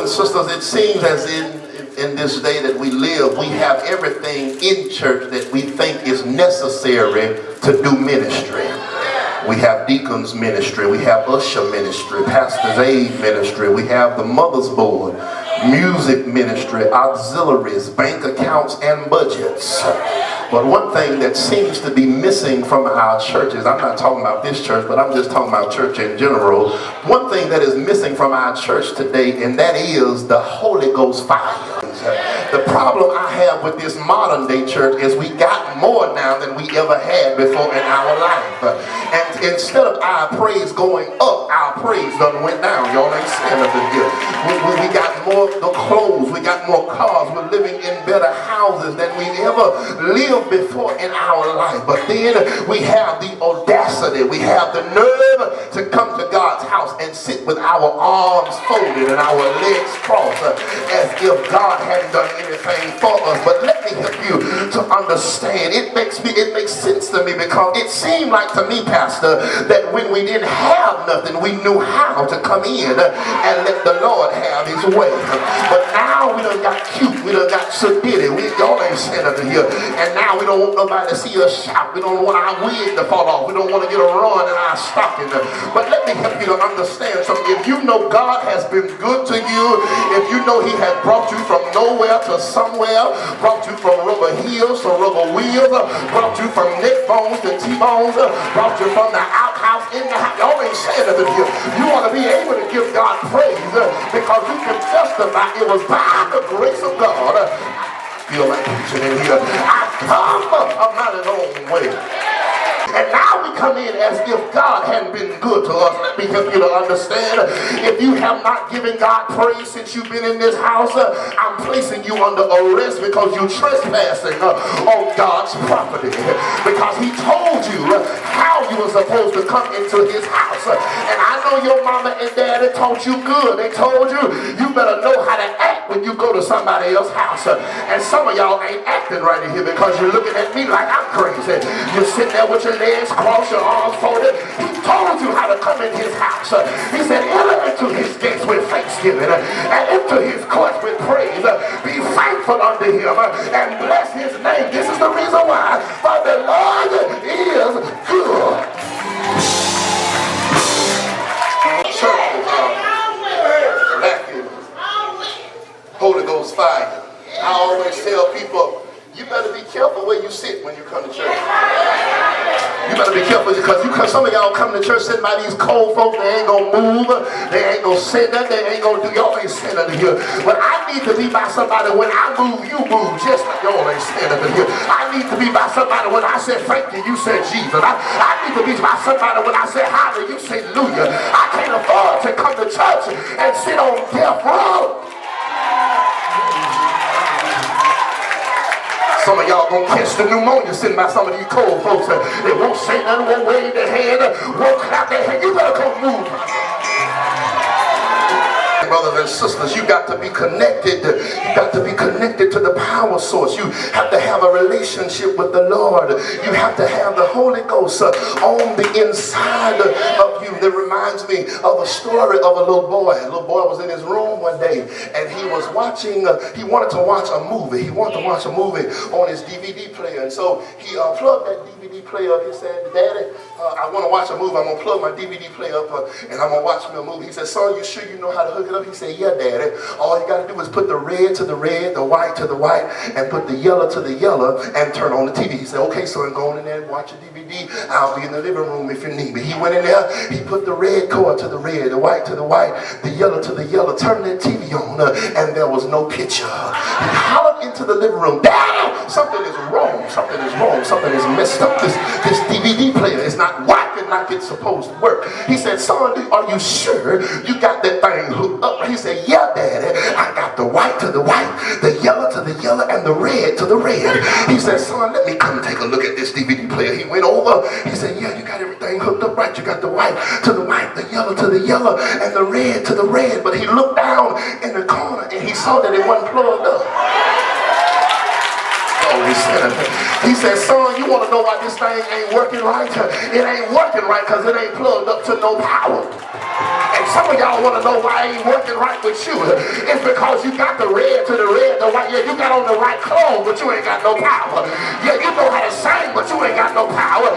and sisters, it seems as in this day that we live, we have everything in church that we think is necessary to do ministry. We have deacons ministry, we have usher ministry, pastor's aid ministry, we have the mother's board, music ministry, auxiliaries, bank accounts, and budgets. But one thing that seems to be missing from our churches, I'm not talking about this church, but I'm just talking about church in general. One thing that is missing from our church today, and that is the Holy Ghost fire. The problem I have with this modern day church is we got more now than we ever had before in our life. And instead of our praise going up, our praise done went down. Y'all ain't saying nothing here. We got more clothes, we got more cars, we're living in better houses than we ever lived before in our life. But then we have the audacity, we have the nerve to come to God's house and sit with our arms folded and our legs crossed as if God hadn't done anything for us. But let me help you to understand. It makes sense to me, because it seemed like to me, Pastor, that when we didn't have nothing, we knew how to come in and let the Lord have his way. But now we done got cute, we done got sedity, y'all ain't saying nothing here. And now we don't want nobody to see us shout. We don't want our wig to fall off. We don't want to get a run in our stocking. But let me help you to understand something. If you know God has been good to you, if you know he has brought you from nowhere to somewhere, brought you from rubber heels to rubber wheels, brought you from neck bones to T-bones, brought you from the outhouse in the house. Y'all ain't saying nothing here. You ought to be able to give God praise, because you can testify it was by the grace of God. I feel like preaching in here. I come a mighty long way. And now we come in as if God hadn't been good to us. Let me help you to understand. If you have not given God praise since you've been in this house, I'm placing you under arrest, because you're trespassing on God's property. Because he told you how you were supposed to come into his house. And I know your mama and daddy taught you good. They told you you better know how to act when you go to somebody else's house. And some of y'all ain't acting right in here, because you're looking at me like I'm crazy. You're sitting there with your legs crossed, your arms folded. He told you how to come in his house. He said, enter into his gates with thanksgiving and into his courts with praise. Be thankful unto him and bless his name. This is the reason why. For the Lord is good. Churches are lacking Holy Ghost fire. I always tell people, you better be careful where you sit when you come to church. You better be careful, because some of y'all come to church sitting by these cold folks. They ain't gonna move, they ain't gonna say nothing, they ain't gonna do, y'all ain't saying nothing here. But I need to be by somebody when I move, you move, just like y'all ain't saying nothing here. I need to be by somebody when I say thank you, you say Jesus. I need to be by somebody when I say hallelujah, you say hallelujah. I can't afford to come to church and sit on death row. Some of y'all gonna catch the pneumonia sitting by some of these cold folks. They won't say nothing, won't wave their hand, won't clap their hand. You better come move. Brothers and sisters, you got to be connected. You got to be connected to the power source. You have to have a relationship with the Lord. You have to have the Holy Ghost on the inside of you. That reminds me of a story of a little boy. A little boy was in his room one day, and he was watching, he wanted to watch a movie. He wanted to watch a movie on his DVD player. And so he plugged that DVD player up. He said, Daddy, I want to watch a movie. I'm going to plug my DVD player up and I'm going to watch me a movie. He said, son, you sure you know how to hook it up? He said, yeah, Daddy. All you got to do is put the red to the red, the white to the white, and put the yellow to the yellow, and turn on the TV. He said, okay, son, go on in there and watch your DVD. I'll be in the living room if you need me. He went in there. He put the red cord to the red, the white to the white, the yellow to the yellow, turned that TV on, and there was no picture. He hollered into the living room, Dad, something is wrong. Something is wrong. Something is messed up. This DVD player is not working like it's supposed to work. He said, son, are you sure you got that thing hooked up? He said, yeah, Daddy. I got the white to the white, the yellow to the yellow, and the red to the red. He said, son, let me come take a look at this DVD player. He went over. He said, yeah, you got everything hooked up right. You got the white to the white, the yellow to the yellow, and the red to the red. But he looked down in the corner and he saw that it wasn't plugged up. He said, son, you want to know why this thing ain't working right? It ain't working right because it ain't plugged up to no power. And Some of y'all want to know why it ain't working right with you. It's because you got the red to the red, the white. Yeah, you got on the right clothes, but you ain't got no power. Yeah, you know how to sing, but you ain't got no power.